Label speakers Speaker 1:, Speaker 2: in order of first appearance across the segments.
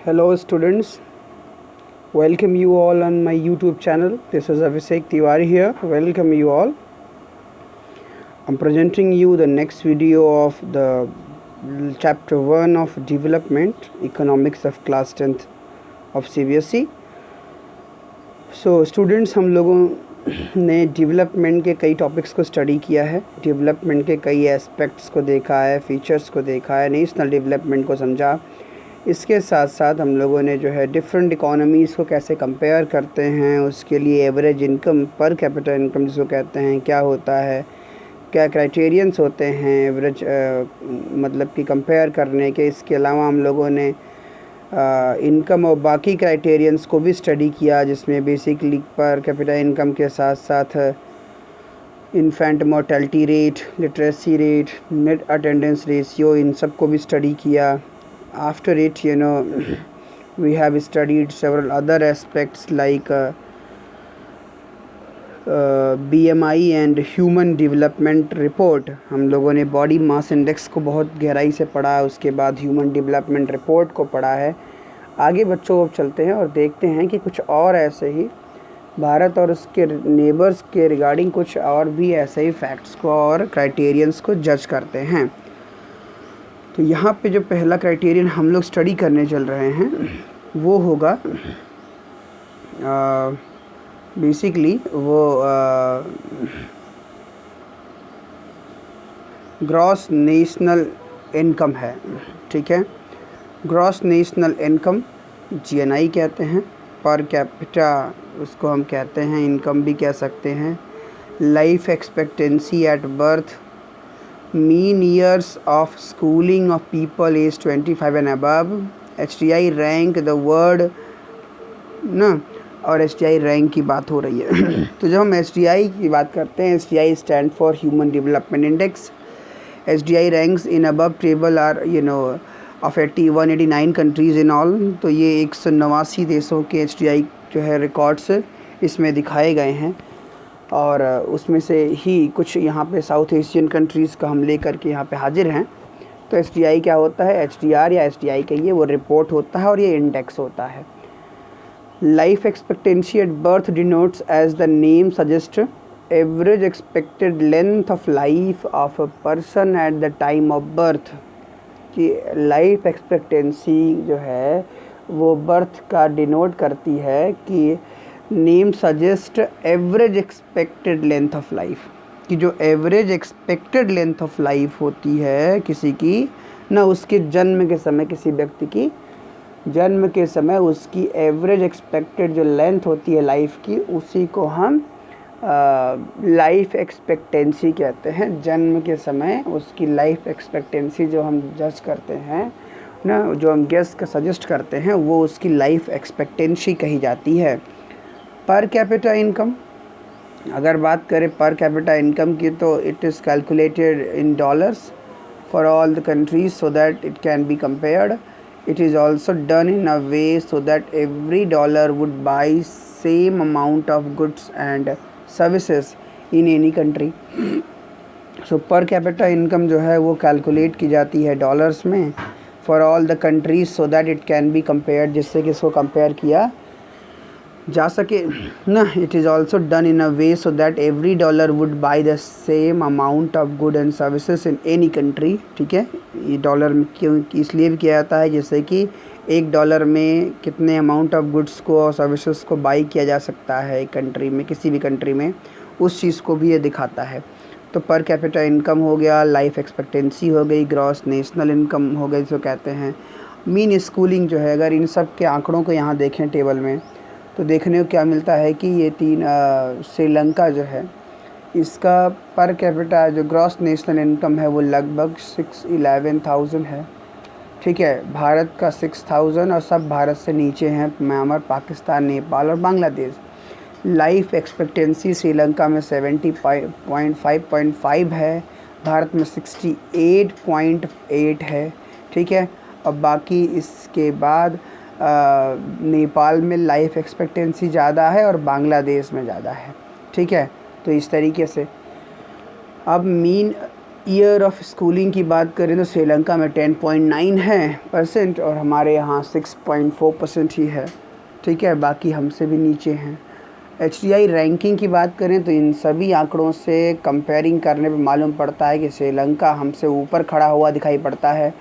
Speaker 1: Hello students, welcome you all on my YouTube channel. This is Abhishek Tiwari here. Welcome you all. I'm presenting you the next video of the chapter 1 of development economics of class 10th of CBSE. So students, हम लोगों ने development के कई topics को study किया है, development के कई एस्पेक्ट्स को देखा है, फीचर्स को देखा है, नेशनल डेवलपमेंट को समझा। इसके साथ साथ हम लोगों ने जो है डिफरेंट इकोनॉमीज़ को कैसे कंपेयर करते हैं, उसके लिए average income, per capita income जिसको कहते हैं, क्या होता है, क्या क्राइटेरियंस होते हैं एवरेज मतलब कि कंपेयर करने के। इसके अलावा हम लोगों ने इनकम और बाकी क्राइटेरियंस को भी स्टडी किया, जिसमें बेसिकली पर कैपिटा इनकम के साथ साथ infant mortality rate, literacy rate, net attendance ratio, इन सब को भी स्टडी किया। After it, we have studied several other aspects like BMI and human development report. हम लोगों ने बॉडी मास इंडेक्स को बहुत गहराई से पढ़ा है, उसके बाद ह्यूमन डेवलपमेंट रिपोर्ट को पढ़ा है। आगे बच्चों अब चलते हैं और देखते हैं कि कुछ और ऐसे ही भारत और उसके नेबर्स के रिगार्डिंग कुछ और भी ऐसे ही फैक्ट्स को और क्राइटेरियंस को जज करते हैं। तो यहाँ पे जो पहला क्राइटेरियन हम लोग स्टडी करने चल रहे हैं वो होगा बेसिकली वो ग्रॉस नेशनल इनकम है। ठीक है, ग्रॉस नेशनल इनकम GNI कहते हैं, पर कैपिटा उसको हम कहते हैं, इनकम भी कह सकते हैं। Life expectancy at birth, mean years of schooling of people age 25 and above, HTI rank the word ना, और HTI रैंक की बात हो रही है। तो जब हम HTI की बात करते हैं, HTI stand for human development index. HTI ranks in above table are of 189 countries in all. तो ये 189 देशों के HTI जो है रिकॉर्ड्स इसमें दिखाए गए हैं, और उसमें से ही कुछ यहाँ पे साउथ एशियन कंट्रीज़ का हम लेकर के यहाँ पे हाजिर हैं। तो HTI क्या होता है, HTR या HTI कहिए, वो रिपोर्ट होता है और ये इंडेक्स होता है। Life expectancy at birth denotes as the name suggest average expected length of life of a person at the time of birth. कि लाइफ एक्सपेक्टेंसी जो है वो बर्थ का डिनोट करती है कि name suggest average expected length of life, कि जो average expected length of life होती है किसी की ना, उसके जन्म के समय, किसी व्यक्ति की जन्म के समय उसकी एवरेज एक्सपेक्टेड जो लेंथ होती है लाइफ की, उसी को हम लाइफ एक्सपेक्टेंसी कहते हैं। जन्म के समय उसकी लाइफ एक्सपेक्टेंसी जो हम जज करते हैं ना, जो हम गेस का सजेस्ट करते हैं, वो उसकी लाइफ एक्सपेक्टेंसी कही जाती है। पर कैपिटा इनकम, अगर बात करें पर कैपिटा इनकम की, तो it is calculated in dollars for all the countries so that it can be compared. It is also done in a way so that every dollar would buy same amount of goods and services in any country. So per capita income जो है वो calculate की जाती है dollars में for all the countries so that it can be compared, जिससे कि इसको कंपेयर किया जा सके ना। It is also done in a way so that every dollar would buy the same amount of good and services in any country. ठीक है, ये डॉलर में क्यों इसलिए भी किया जाता है जैसे कि $1 में कितने अमाउंट ऑफ गुड्स को और सर्विसेज को बाई किया जा सकता है एक कंट्री में, किसी भी कंट्री में, उस चीज़ को भी ये दिखाता है। तो पर कैपिटा इनकम हो गया, लाइफ एक्सपेक्टेंसी हो गई, ग्रॉस नेशनल इनकम हो गई जो कहते हैं, मीन स्कूलिंग जो है। अगर इन सब के आंकड़ों को यहाँ देखें टेबल में, तो देखने को क्या मिलता है कि ये श्रीलंका जो है, इसका पर कैपिटा जो ग्रॉस नेशनल इनकम है वो लगभग 611,000 है। ठीक है, भारत का 6,000, और सब भारत से नीचे हैं म्यांमार, पाकिस्तान, नेपाल और बांग्लादेश। लाइफ एक्सपेक्टेंसी श्रीलंका में 70.5 है, भारत में 68.8 है। ठीक है, और बाकी इसके बाद नेपाल में लाइफ एक्सपेक्टेंसी ज़्यादा है और बांग्लादेश में ज़्यादा है। ठीक है, तो इस तरीके से अब मीन ईयर ऑफ स्कूलिंग की बात करें तो श्रीलंका में 10.9 है परसेंट और हमारे यहाँ 6.4% ही है, ठीक है, बाकी हमसे भी नीचे हैं। HDI रैंकिंग की बात करें तो इन सभी आंकड़ों से कंपेयरिंग करने पे मालूम पड़ता है कि श्रीलंका हमसे ऊपर खड़ा हुआ दिखाई पड़ता है।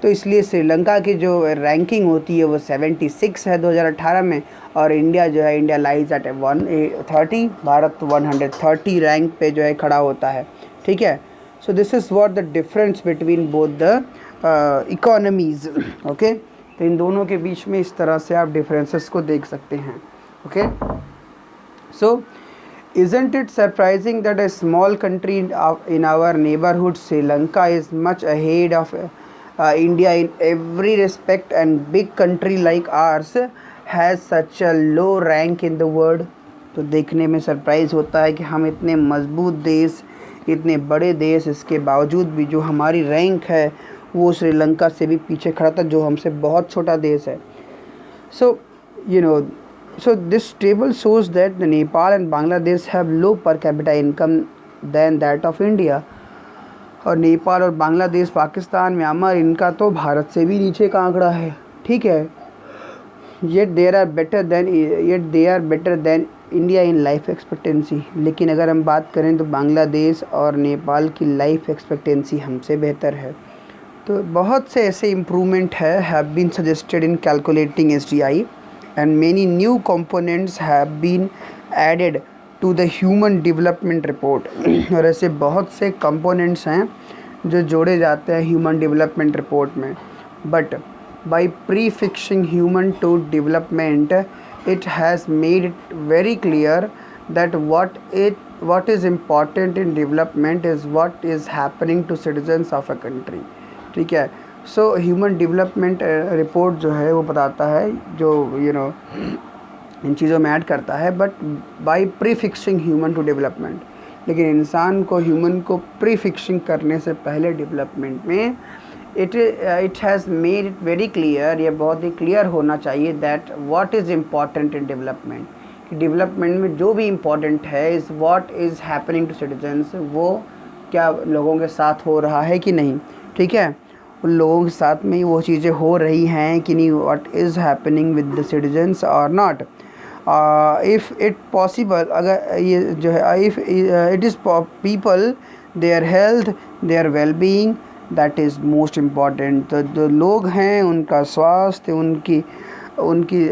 Speaker 1: तो इसलिए श्रीलंका की जो रैंकिंग होती है वो 76 है 2018 में, और इंडिया जो है, India lies at 130, Bharat 130 rank पे जो है खड़ा होता है, ठीक है। सो this is what the difference between both the economies, okay. तो इन दोनों के बीच में इस तरह से आप डिफरेंसेस को देख सकते हैं, okay. So, isn't it surprising that a small country in our neighborhood, Sri Lanka, is much ahead of India in every respect, and big country like ours has such a low rank in the world? तो देखने में surprise होता है कि हम इतने मजबूत देश, इतने बड़े देश, इसके बावजूद भी जो हमारी रैंक है वो श्रीलंका से भी पीछे खड़ा था, जो हमसे बहुत छोटा देश है। So, you know, so this table shows that the Nepal and Bangladesh have low per capita income than that of India. और नेपाल और बांग्लादेश, पाकिस्तान, म्यांमार, इनका तो भारत से भी नीचे का आंकड़ा है, ठीक है। yet they are better than India in life expectancy. लेकिन अगर हम बात करें तो बांग्लादेश और नेपाल की लाइफ एक्सपेक्टेंसी हमसे बेहतर है। तो बहुत से ऐसे improvement have been suggested in calculating HDI, and many new components have been added to the human development report। और ऐसे बहुत से components हैं जो जोड़े जाते हैं human development report में। But by prefixing human to development, it has made it very clear that what is important in development is what is happening to citizens of a country, ठीक है। So human development report जो है वो बताता है, जो इन चीज़ों में ऐड करता है, but by prefixing human to development. लेकिन इंसान को, ह्यूमन को प्रीफिक्सिंग करने से पहले डेवलपमेंट में it has made it very clear, ये बहुत ही क्लियर होना चाहिए that what is important in development, कि डेवलपमेंट में जो भी इम्पॉर्टेंट है is what is happening to citizens, वो क्या लोगों के साथ हो रहा है कि नहीं, ठीक है, उन लोगों के साथ में वो चीज़ें हो रही हैं कि नहीं, what is happening with the citizens और नॉट। इफ़ इट पॉसिबल, अगर ये जो है, if it is people, their health, their wellbeing, that is most important. तो जो लोग हैं उनका स्वास्थ्य, उनकी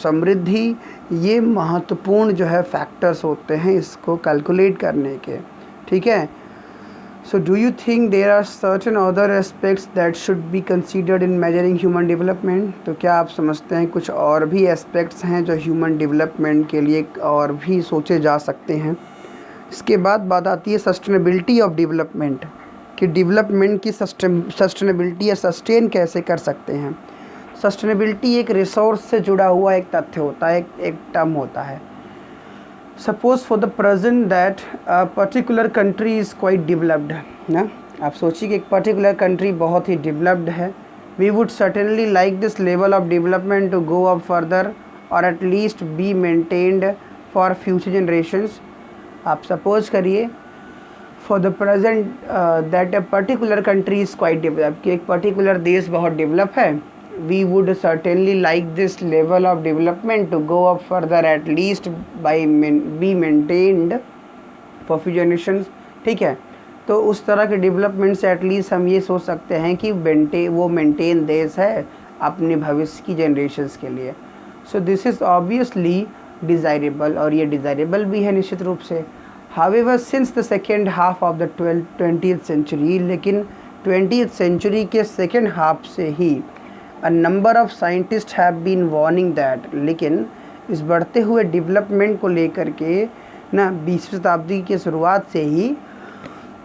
Speaker 1: समृद्धि, ये महत्वपूर्ण जो है फैक्टर्स होते हैं इसको कैलकुलेट करने के, ठीक है। So do you think there are certain other aspects that should be considered in measuring human development? तो क्या आप समझते हैं कुछ और भी एस्पेक्ट्स हैं जो ह्यूमन डेवलपमेंट के लिए और भी सोचे जा सकते हैं? इसके बाद बात आती है सस्टेनेबिलिटी ऑफ डेवलपमेंट, कि डेवलपमेंट की सस्टेनेबिलिटी या सस्टेन कैसे कर सकते हैं। सस्टेनेबिलिटी एक रिसोर्स से जुड़ा हुआ एक तथ्य होता है, एक टर्म होता है। Suppose for the present that particular country is quite developed ना, आप सोचिए कि एक पर्टिकुलर कंट्री बहुत ही डेवलप्ड है। We would certainly like this level of development to go up further और at least be maintained for future generations. आप सपोज करिए for the present that a particular country is quite developed, कि एक particular देश बहुत develop है। we would certainly like this level of development to go up further, at least by be maintained for few generations, ठीक है। तो उस तरह के डेवलपमेंट से एटलीस्ट हम ये सोच सकते हैं कि वो मेंटेन देश है अपने भविष्य की जनरेशन्स के लिए। So this is obviously desirable, और ये डिज़ायरेबल भी है निश्चित रूप से। However since the second half of the 20th century, लेकिन 20th सेंचुरी के सेकेंड हाफ से ही A number of scientists have been warning that, लेकिन इस बढ़ते हुए डेवलपमेंट को लेकर के ना 20वीं शताब्दी की शुरुआत से ही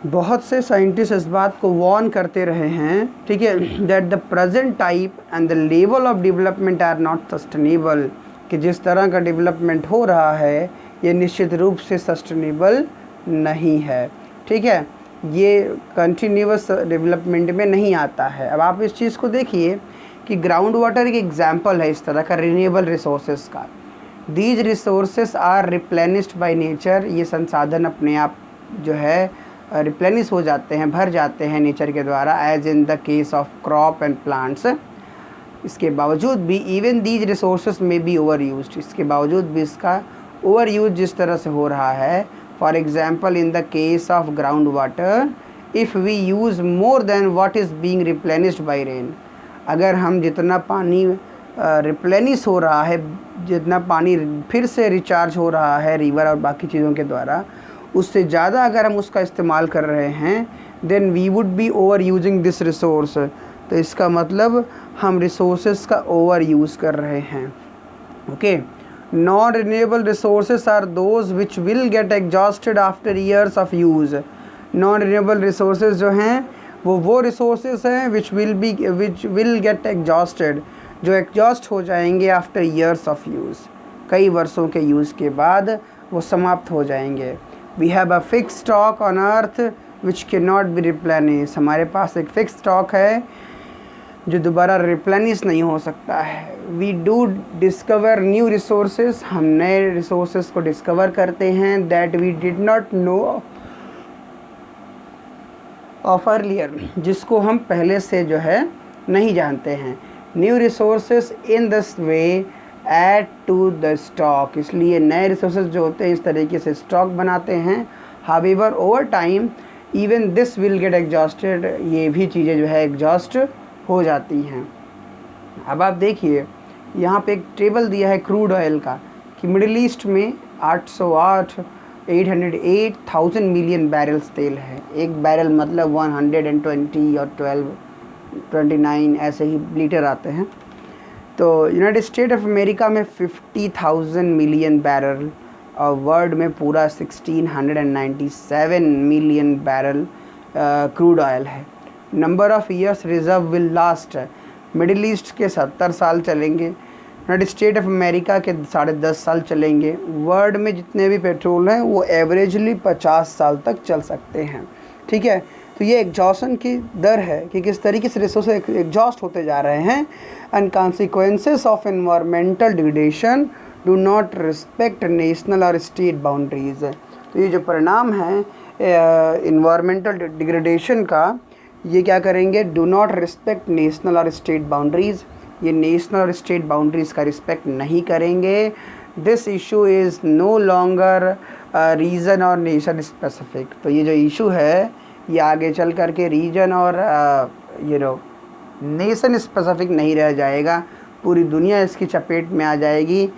Speaker 1: बहुत से साइंटिस्ट इस बात को वार्न करते रहे हैं, ठीक है, that the present type and the level of development are not sustainable, कि जिस तरह का डेवलपमेंट हो रहा है ये निश्चित रूप से सस्टेनेबल नहीं है, ठीक है, ये कंटिन्यूअस डेवलपमेंट में नहीं आता है। अब आप इस चीज़ को देखिए कि ग्राउंड वाटर एक एग्जाम्पल है इस तरह का रिन्यूएबल रिसोर्सेज का। These resources are replenished by nature, ये संसाधन अपने आप जो है रिप्लेनिश हो जाते हैं, भर जाते हैं नेचर के द्वारा, as in the case of crop and plants. इसके बावजूद भी इवन दीज रिसोर्सेज में बी ओवर यूज, इसके बावजूद भी इसका ओवर यूज जिस तरह से हो रहा है, for example in the case of ground water, if we use more than what is being replenished by rain, अगर हम जितना पानी रिप्लेनिश हो रहा है, जितना पानी फिर से रिचार्ज हो रहा है रिवर और बाकी चीज़ों के द्वारा, उससे ज़्यादा अगर हम उसका इस्तेमाल कर रहे हैं, then we would be over using this resource. तो इसका मतलब हम रिसोर्सेज का ओवर यूज़ कर रहे हैं। Okay, non renewable resources are those which will get exhausted after years of use. Non renewable resources जो हैं वो रिसोर्सेज हैं विच विल गेट एग्जॉस्टेड, जो एग्जॉस्ट हो जाएंगे आफ्टर ईयर्स ऑफ यूज़, कई वर्षों के यूज़ के बाद वो समाप्त हो जाएंगे। We have a fix stock on earth which can not be replenish, हमारे पास एक फिक्स स्टॉक है जो दोबारा रिप्लेनिश नहीं हो सकता है। We do discover new resources, हम नए रिसोर्सेज को डिस्कवर करते हैं, that we did not know of earlier, जिसको हम पहले से जो है नहीं जानते हैं। New resources in this way add to the stock, इसलिए नए रिसोर्सेज जो होते हैं इस तरीके से स्टॉक बनाते हैं। However over time even this will get exhausted, ये भी चीज़ें जो है एग्जॉस्ट हो जाती हैं। अब आप देखिए यहाँ पे एक टेबल दिया है क्रूड ऑयल का कि मिडिल ईस्ट में 808,000 मिलियन बैरल्स तेल है। एक बैरल मतलब 120 और 29 ऐसे ही लीटर आते हैं। तो यूनाइटेड स्टेट ऑफ अमेरिका में 50,000 मिलियन बैरल और वर्ल्ड में पूरा 1697 मिलियन बैरल क्रूड ऑयल है। Number of years reserve will last, middle east के 70 साल चलेंगे, यूनाइटेड स्टेट ऑफ अमेरिका के 10.5 साल चलेंगे। वर्ल्ड में जितने भी पेट्रोल हैं वो एवरेजली 50 साल तक चल सकते हैं। ठीक है, तो ये एग्जॉशन की दर है कि किस तरीके से रिसोर्स एग्जॉस्ट होते जा रहे हैं। And consequences of environmental degradation do not respect national और स्टेट बाउंड्रीज। तो ये जो परिणाम है एनवायरमेंटल डिग्रेडेशन का, ये क्या करेंगे, डू नॉट रिस्पेक्ट नेशनल और स्टेट बाउंड्रीज़, ये नेशनल और स्टेट बाउंड्रीज़ का रिस्पेक्ट नहीं करेंगे। This issue is no longer region और नेशन स्पेसिफिक। तो ये जो इशू है ये आगे चल कर के रीजन और नेशन स्पेसिफिक नहीं रह जाएगा, पूरी दुनिया इसकी चपेट में आ जाएगी।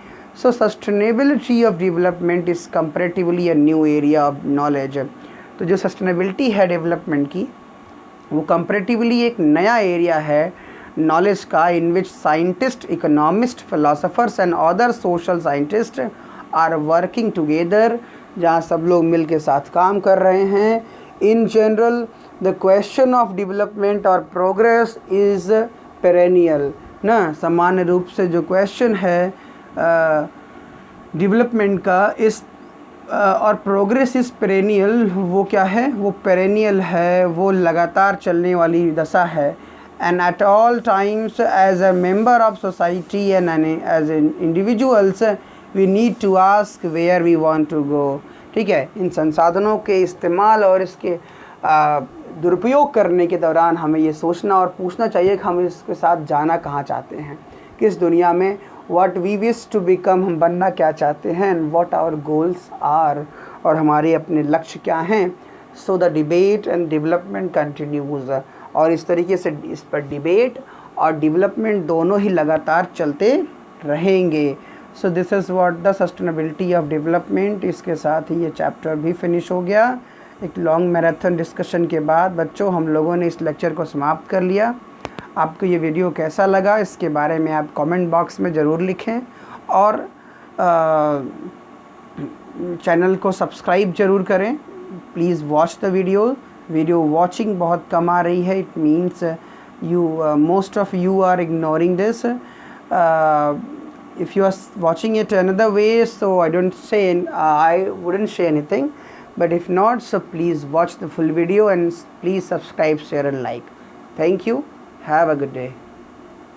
Speaker 1: So sustainability of development is comparatively a new area of knowledge. तो जो सस्टेनेबिलिटी है डेवलपमेंट की वो कंपैरेटिवली एक नया एरिया है नॉलेज का, in which scientist, economist, philosophers and other social scientist are working together, जहाँ सब लोग मिल के साथ काम कर रहे हैं। In general the question of development और प्रोग्रेस इज़ पेरेनियल ना, सामान्य रूप से जो क्वेश्चन है डेवलपमेंट का इस और प्रोग्रेस इज़ पेरेनियल, वो क्या है, वो पेरेनियल है, वो लगातार चलने वाली दशा है। And at all times as a member of society and as individuals we need to ask where we want to go. ठीक है, इन संसाधनों के इस्तेमाल और इसके दुरुपयोग करने के दौरान हमें ये सोचना और पूछना चाहिए कि हम इसके साथ जाना कहाँ चाहते हैं, किस दुनिया में, what we wish to become, हम बनना क्या चाहते हैं, and what our goals are, और हमारे अपने लक्ष्य क्या हैं। So the debate and development continues, और इस तरीके से इस पर डिबेट और डेवलपमेंट दोनों ही लगातार चलते रहेंगे। सो this is what the sustainability of development. इसके साथ ही ये चैप्टर भी फिनिश हो गया। एक लॉन्ग मैराथन डिस्कशन के बाद बच्चों हम लोगों ने इस लेक्चर को समाप्त कर लिया। आपको ये वीडियो कैसा लगा इसके बारे में आप कमेंट बॉक्स में ज़रूर लिखें, और चैनल को सब्सक्राइब ज़रूर करें। Please watch the video watching बहुत कम आ रही है, it means most of you are ignoring this. if you are watching it another way, so I wouldn't say anything, but if not, so please watch the full video and please subscribe, share and like. Thank you. Have a good day.